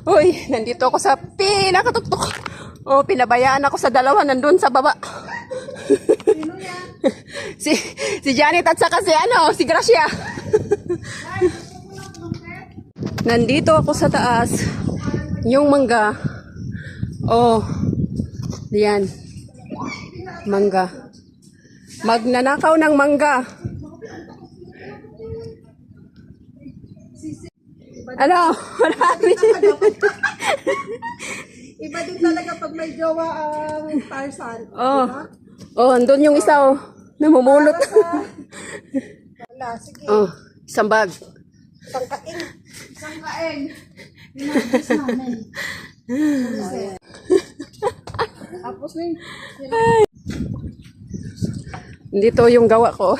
Uy, nandito ako sa pinakatuktok. Oh, pinabayaan ako sa dalawa nandun sa baba. Sino yan? si Janet at saka si Gracia. Nandito ako sa taas. Yung mangga. Oh. Diyan. Mangga. Magnanakaw ng mangga. Ano? Marami. Iba din talaga pag may jowa ang Tarzan. Oh. Oh, andun yung isa oh. Namumulot. Wala, sige. Oh, isang bag. Isang kain. Isang kain. Pinagis namin. Tapos na yun. Dito yung gawa ko.